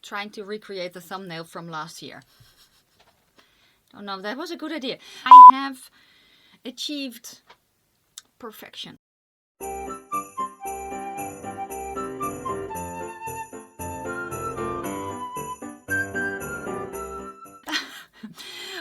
trying to recreate the thumbnail from last year. Oh no, that was a good idea. I have achieved perfection.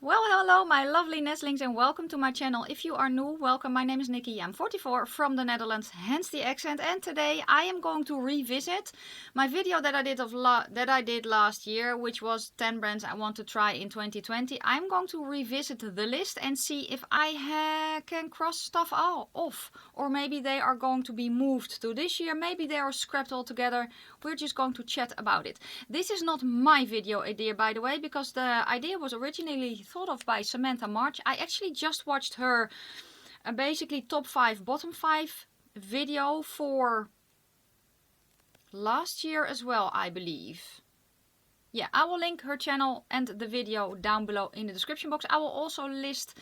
Well, hello my lovely nestlings and welcome to my channel. If you are new, welcome. My name is Nikki. I'm 44 from the Netherlands, hence the accent. And today I am going to revisit my video that I did last year, which was 10 brands I want to try in 2020. I'm going to revisit the list and see if I can cross stuff off, or maybe they are going to be moved to this year. Maybe they are scrapped altogether. We're just going to chat about it. This is not my video idea, by the way, because the idea was originally thought of by Samantha March. I actually just watched her basically top 5, bottom 5 video for last year as well, I believe. Yeah, I will link her channel and the video down below in the description box. I will also list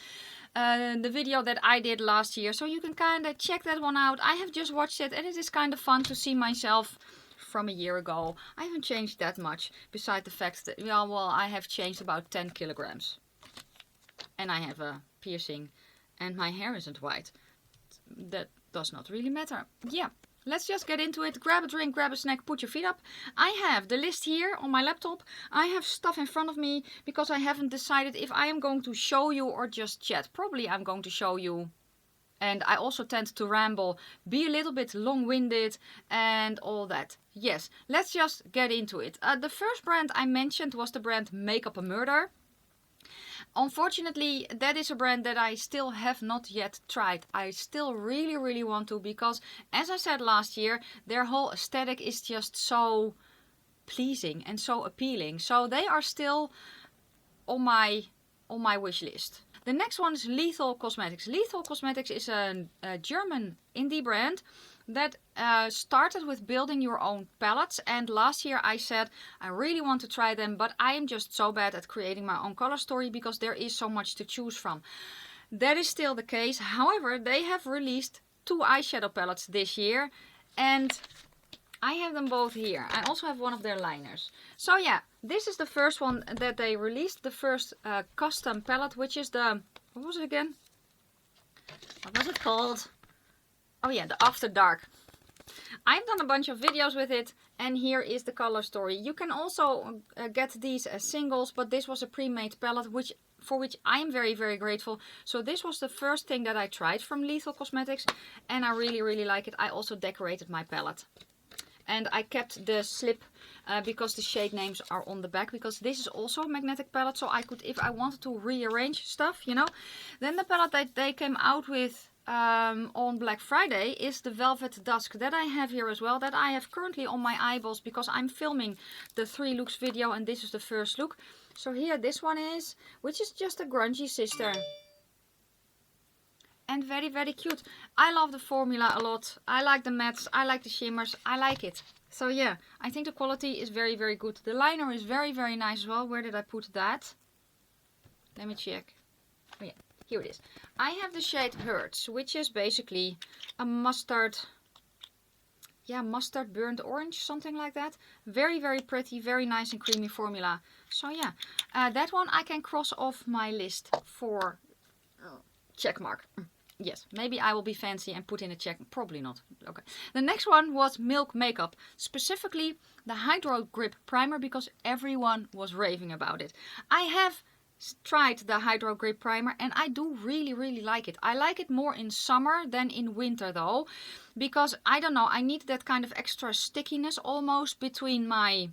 the video that I did last year, so you can kind of check that one out. I have just watched it and it is kind of fun to see myself from a year ago. I haven't changed that much, besides the fact that, well, I have changed about 10 kilograms. And I have a piercing and my hair isn't white. That does not really matter. Yeah, let's just get into it. Grab a drink, grab a snack, put your feet up. I have the list here on my laptop. I have stuff in front of me because I haven't decided if I am going to show you or just chat. Probably I'm going to show you. And I also tend to ramble, be a little bit long-winded and all that. Yes, let's just get into it. The first brand I mentioned was the brand Makeup a Murder. Unfortunately, that is a brand that I still have not yet tried. I still really want to, because as I said last year, their whole aesthetic is just so pleasing and so appealing. So they are still on my wish list. The next one is Lethal Cosmetics. Lethal Cosmetics is a German indie brand that started with building your own palettes, and last year I said I really want to try them, but I am just so bad at creating my own color story because there is so much to choose from. That is still the case. However, they have released 2 eyeshadow palettes this year and I have them both here. I also have one of their liners. So yeah, this is the first one that they released, the first custom palette, which is the, what was it again? What was it called? Oh yeah, the After Dark. I've done a bunch of videos with it and here is the color story. You can also get these as singles, but this was a pre-made palette for which I'm very grateful. So this was the first thing that I tried from Lethal Cosmetics and I really like it. I also decorated my palette. And I kept the slip because the shade names are on the back, because this is also a magnetic palette, so I could, if I wanted to rearrange stuff, you know. Then the palette that they came out with on Black Friday is the Velvet Dusk, that I have here as well, that I have currently on my eyeballs because I'm filming the 3 looks video and this is the first look. So here this one is, which is just a grungy sister. And very cute. I love the formula a lot. I like the mattes, I like the shimmers, I like it. So yeah, I think the quality is very good. The liner is very nice as well. Where did I put that? Let me check. Oh yeah, here it is. I have the shade Hurts, which is basically a mustard, yeah, mustard burnt orange, something like that. Very pretty, very nice and creamy formula. So yeah, that one I can cross off my list for check mark. Yes, maybe I will be fancy and put in a check. Probably not. Okay. The next one was Milk Makeup. Specifically the Hydro Grip Primer, because everyone was raving about it. I have tried the Hydro Grip Primer and I do really like it. I like it more in summer than in winter though. Because, I don't know, I need that kind of extra stickiness almost between my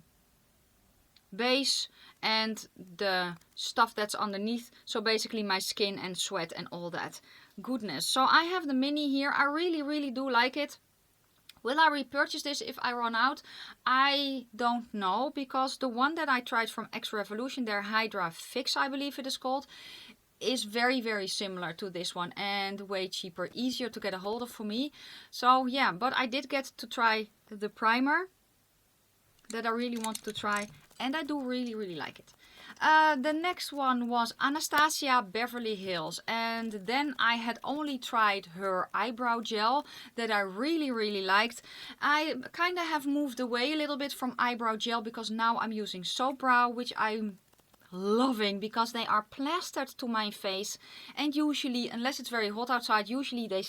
base and the stuff that's underneath. So basically my skin and sweat and all that goodness. So I have the mini here. I really do like it. Will I repurchase this if I run out? I don't know, because the one that I tried from X Revolution, their Hydra Fix I believe it is called, is very similar to this one and way cheaper, easier to get a hold of for me. So yeah, but I did get to try the primer that I really wanted to try and I do really like it. The next one was Anastasia Beverly Hills, and then I had only tried her eyebrow gel that I really liked. I kind of have moved away a little bit from eyebrow gel because now I'm using soap brow, which I'm loving because they are plastered to my face, and usually, unless it's very hot outside, usually they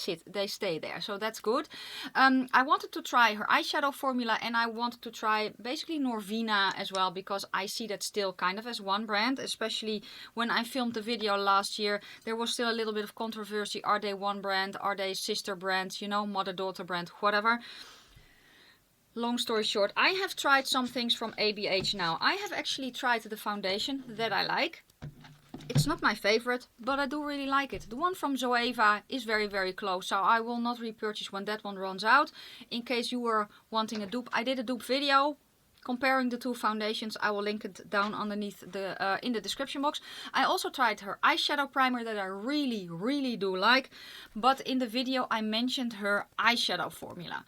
stay there, so that's good. I wanted to try her eyeshadow formula, and I wanted to try basically Norvina as well, because I see that still kind of as one brand, especially when I filmed the video last year. There was still a little bit of controversy. Are they one brand? Are they sister brands? You know, mother-daughter brand, whatever. Long story short, I have tried some things from ABH now. I have actually tried the foundation that I like. It's not my favorite, but I do really like it. The one from Zoeva is very close, so I will not repurchase when that one runs out. In case you were wanting a dupe, I did a dupe video comparing the two foundations. I will link it down underneath in the description box. I also tried her eyeshadow primer that I really do like, but in the video I mentioned her eyeshadow formula.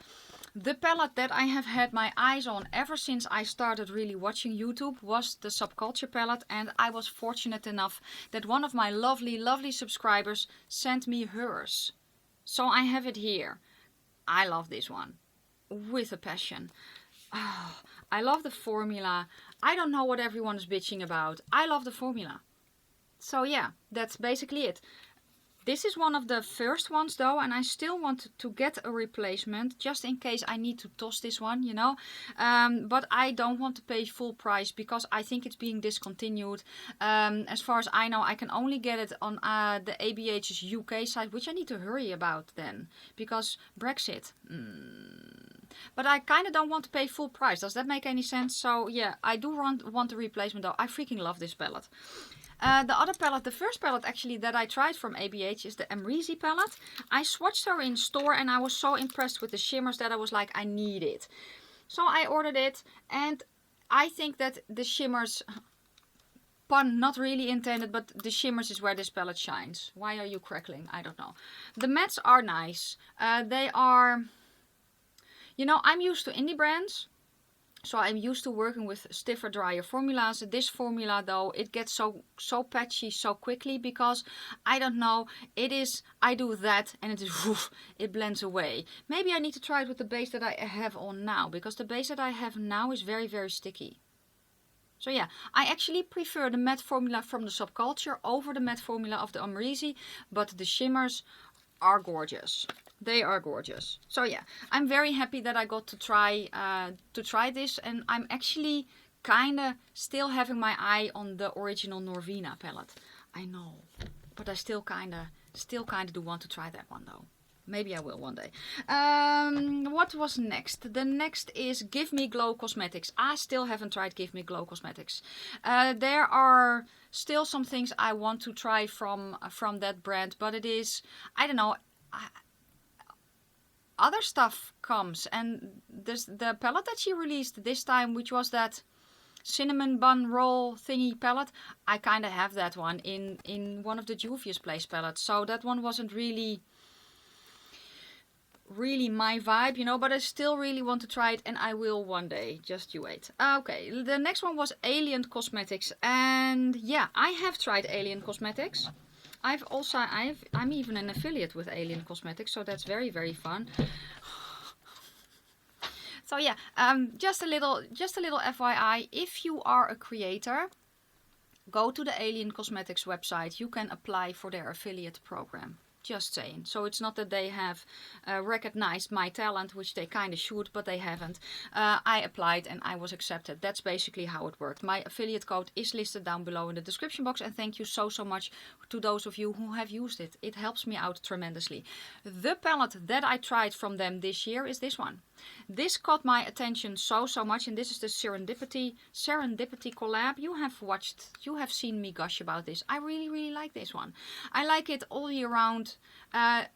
The palette that I have had my eyes on ever since I started really watching YouTube was the Subculture palette, and I was fortunate enough that one of my lovely subscribers sent me hers. So I have it here. I love this one with a passion. Oh, I love the formula. I don't know what everyone is bitching about. I love the formula. So yeah, that's basically it. This is one of the first ones though, and I still want to get a replacement just in case I need to toss this one, you know. But I don't want to pay full price because I think it's being discontinued. As far as I know, I can only get it on the ABH's UK site, which I need to hurry about then because Brexit. But I kind of don't want to pay full price. Does that make any sense? So yeah, I do want a replacement though. I freaking love this palette. The other palette, the first palette actually that I tried from ABH is the Amrezy palette. I swatched her in store and I was so impressed with the shimmers that I was like, I need it. So I ordered it, and I think that the shimmers, pun not really intended, but the shimmers is where this palette shines. Why are you crackling? I don't know. The mattes are nice. They are, you know, I'm used to indie brands. So I'm used to working with stiffer, drier formulas. This formula though, it gets so patchy so quickly because, I don't know, it is, I do that and it is, woof, it blends away. Maybe I need to try it with the base that I have on now, because the base that I have now is very sticky. So yeah, I actually prefer the matte formula from the Subculture over the matte formula of the Amrezy, but the shimmers are gorgeous. They are gorgeous. So yeah, I'm very happy that I got to try this, and I'm actually kinda still having my eye on the original Norvina palette. I know, but I still kinda do want to try that one though. Maybe I will one day. What was next? The next is Give Me Glow Cosmetics. I still haven't tried Give Me Glow Cosmetics. There are still some things I want to try from that brand, but it is, I don't know, other stuff comes, and the palette that she released this time, which was that cinnamon bun roll thingy palette, I kind of have that one in one of the Juvia's Place palettes, so that one wasn't really my vibe, you know, but I still really want to try it, and I will one day. Just you wait. Okay, the next one was Alien Cosmetics, and yeah, I have tried Alien Cosmetics. I'm even an affiliate with Alien Cosmetics, so that's very fun. So yeah, just a little FYI, if you are a creator, go to the Alien Cosmetics website. You can apply for their affiliate program. Just saying. So it's not that they have recognized my talent, which they kind of should, but they haven't. I applied and I was accepted. That's basically how it worked. My affiliate code is listed down below in the description box, and thank you so much to those of you who have used it. It helps me out tremendously. The palette that I tried from them this year is this one. This caught my attention so much, and this is the Serendipity collab. You have seen me gush about this. I really like this one. I like it all year round,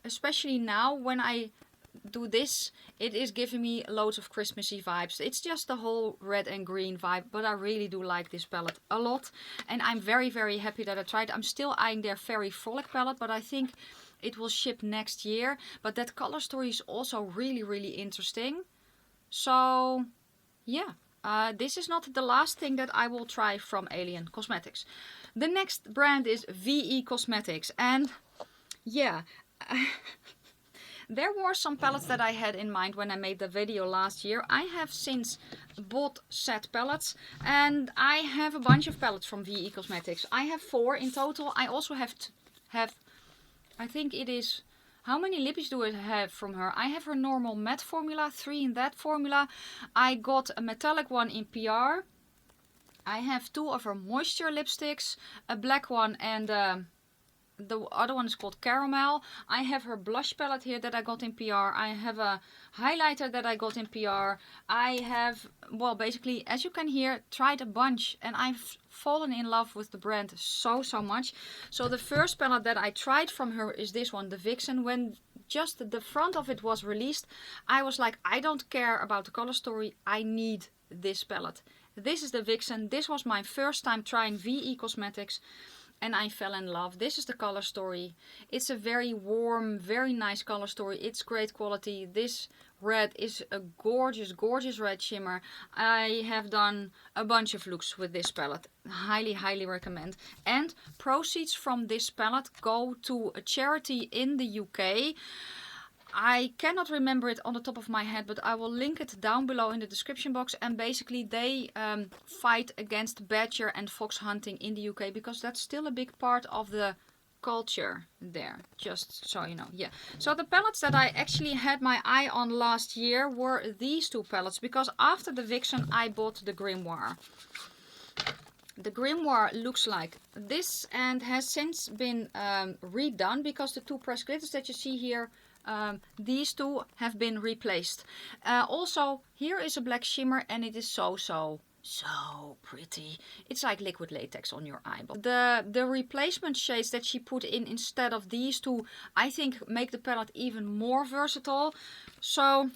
especially now when I do this. It is giving me loads of Christmassy vibes. It's just the whole red and green vibe, but I really do like this palette a lot, and I'm very happy that I tried. I'm still eyeing their Fairy Frolic palette, but I think it will ship next year. But that color story is also really interesting. So yeah, This is not the last thing that I will try from Alien Cosmetics. The next brand is VE Cosmetics, and yeah, there were some palettes that I had in mind when I made the video last year. I have since bought set palettes, and I have a bunch of palettes from VE Cosmetics. I have 4 in total. I also have I think it is, how many lippies do I have from her? I have her normal matte formula, 3 in that formula. I got a metallic one in PR. I have 2 of her moisture lipsticks, a black one and the other one is called Caramel. I have her blush palette here that I got in PR. I have a highlighter that I got in PR. I have, well, basically, as you can hear, tried a bunch, and I've fallen in love with the brand so much. So the first palette that I tried from her is this one, the Vixen. When just the front of it was released, I was like, I don't care about the color story, I need this palette. This is the Vixen. This was my first time trying VE Cosmetics, and I fell in love. This is the color story. It's a very warm, very nice color story. It's great quality. This red is a gorgeous red shimmer. I have done a bunch of looks with this palette. Highly recommend. And proceeds from this palette go to a charity in the UK. I cannot remember it on the top of my head, but I will link it down below in the description box. And basically they fight against badger and fox hunting in the UK, because that's still a big part of the culture there, just so you know. Yeah, so the palettes that I actually had my eye on last year were these 2 palettes, because after the Vixen I bought the Grimoire. The Grimoire looks like this and has since been redone, because the 2 pressed glitters that you see here, these 2 have been replaced. Also, here is a black shimmer, and it is so pretty. It's like liquid latex on your eyeball. The replacement shades that she put in instead of these 2, I think make the palette even more versatile. So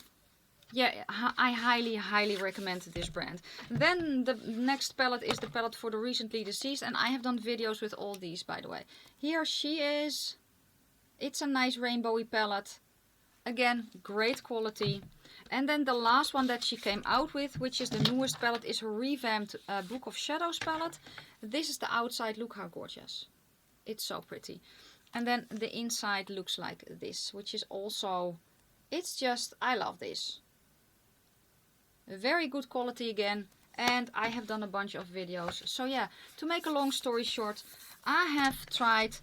yeah, I highly recommend this brand. Then the next palette is the palette for the recently deceased, and I have done videos with all these, by the way. Here she is. It's a nice rainbowy palette. Again, great quality. And then the last one that she came out with, which is the newest palette, is her revamped Book of Shadows palette. This is the outside. Look how gorgeous. It's so pretty. And then the inside looks like this, which is also, it's just, I love this. Very good quality again. And I have done a bunch of videos. So yeah, to make a long story short, I have tried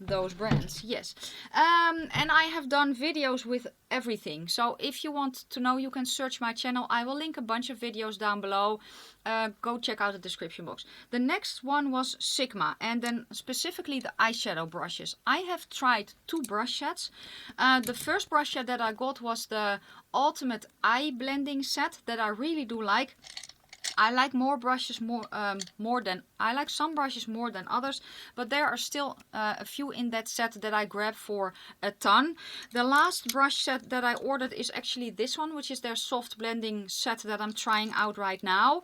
those brands, yes. And I have done videos with everything. So if you want to know, you can search my channel. I will link a bunch of videos down below. Go check out the description box. The next one was Sigma, and then specifically the eyeshadow brushes. I have tried 2 brush sets. The first brush set that I got was the Ultimate Eye Blending set that I really do like. I like more brushes I like some brushes more than others, but there are still a few in that set that I grabbed for a ton. The last brush set that I ordered is actually this one, which is their soft blending set that I'm trying out right now.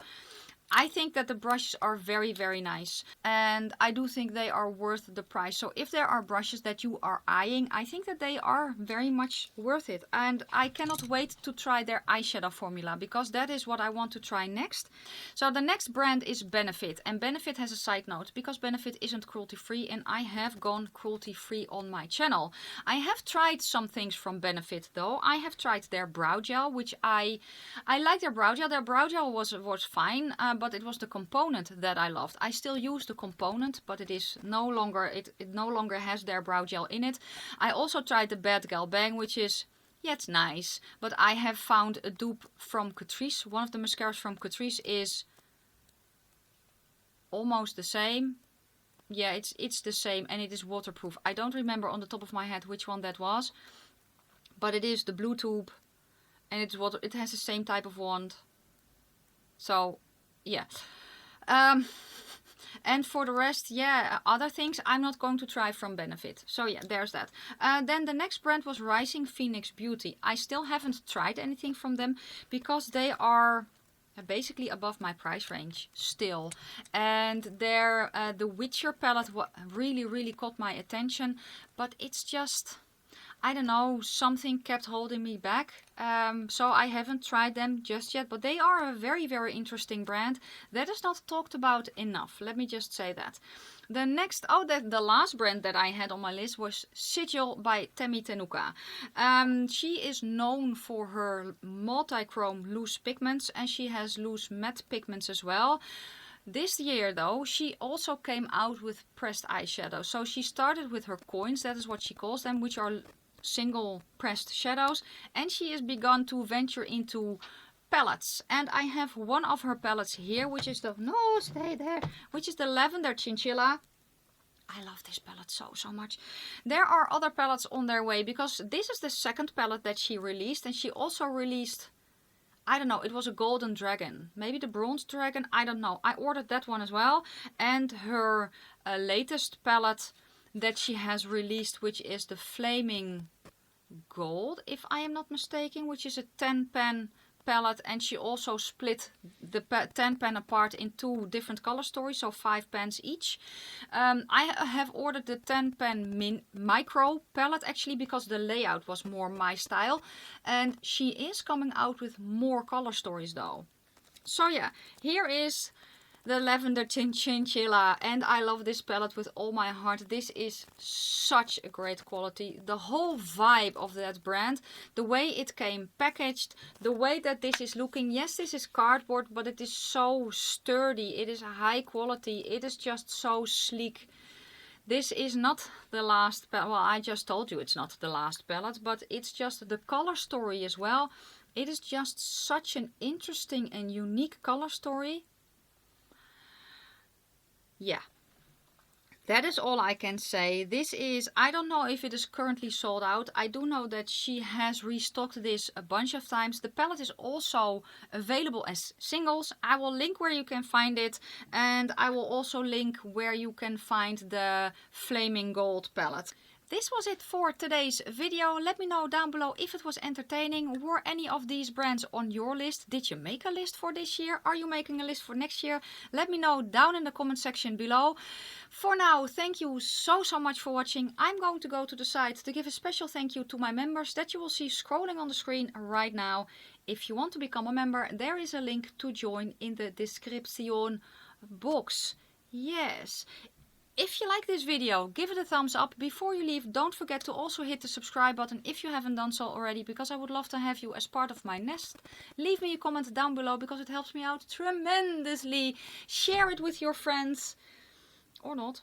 I think that the brushes are very nice, and I do think they are worth the price. So if there are brushes that you are eyeing, I think that they are very much worth it. And I cannot wait to try their eyeshadow formula, because that is what I want to try next. So the next brand is Benefit, and Benefit has a side note, because Benefit isn't cruelty free, and I have gone cruelty free on my channel. I have tried some things from Benefit though. I have tried their brow gel, which I like their brow gel. Their brow gel was fine, but it was the component that I loved. I still use the component, but it is no longer, it no longer has their brow gel in it. I also tried the Bad Gal Bang, which is, yeah, it's nice, but I have found a dupe from Catrice. One of the mascaras from Catrice is almost the same. Yeah, it's the same, and it is waterproof. I don't remember on the top of my head which one that was, but it is the blue tube, and it has the same type of wand. So yeah, and for the rest, yeah, other things I'm not going to try from Benefit. So yeah, there's that. Then the next brand was Rising Phoenix Beauty. I still haven't tried anything from them, because they are basically above my price range still. And their the Witcher palette really caught my attention, but it's just, I don't know, something kept holding me back. So I haven't tried them just yet, but they are a very, very interesting brand that is not talked about enough. Let me just say that. The next, the last brand that I had on my list was Sigil by Temi Tenuka. She is known for her multi-chrome loose pigments, and she has loose matte pigments as well. This year though, she also came out with pressed eyeshadow. So she started with her coins, that is what she calls them, which are single pressed shadows, and she has begun to venture into palettes, and I have one of her palettes here, which is the which is the Lavender Chinchilla. I love this palette so much. There are other palettes on their way, because this is the second palette that she released, and she also released, I don't know, it was a golden dragon, maybe the bronze dragon, I don't know. I ordered that one as well, and her latest palette that she has released, which is the Flaming Gold, if I am not mistaken, which is a 10 pan palette, and she also split the 10 pan apart in 2 different color stories, so 5 pans each. I have ordered the 10 pan micro palette actually because the layout was more my style, and she is coming out with more color stories though. So yeah, here is the Lavender Chinchilla, and I love this palette with all my heart. This is such a great quality. The whole vibe of that brand, the way it came packaged, the way that this is looking. Yes, this is cardboard, but it is so sturdy. It is high quality. It is just so sleek. This is not the last palette. Well, I just told you it's not the last palette, but it's just the color story as well. It is just such an interesting and unique color story. Yeah, that is all I can say. This is, I don't know if it is currently sold out. I do know that she has restocked this a bunch of times. The palette is also available as singles. I will link where you can find it, and I will also link where you can find the Flaming Gold palette. This was it for today's video. Let me know down below if it was entertaining. Were any of these brands on your list? Did you make a list for this year? Are you making a list for next year? Let me know down in the comment section below. For now, thank you so much for watching. I'm going to go to the site to give a special thank you to my members that you will see scrolling on the screen right now. If you want to become a member, there is a link to join in the description box. Yes. If you like this video, give it a thumbs up. Before you leave, don't forget to also hit the subscribe button if you haven't done so already, because I would love to have you as part of my nest. Leave me a comment down below because it helps me out tremendously. Share it with your friends. Or not.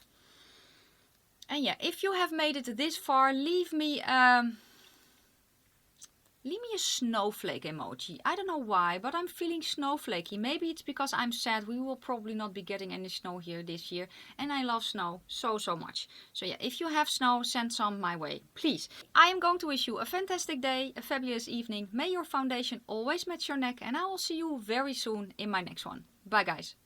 And yeah, if you have made it this far, leave me a snowflake emoji. I don't know why, but I'm feeling snowflakey. Maybe it's because I'm sad. We will probably not be getting any snow here this year. And I love snow so much. So yeah, if you have snow, send some my way, please. I am going to wish you a fantastic day, a fabulous evening. May your foundation always match your neck. And I will see you very soon in my next one. Bye guys.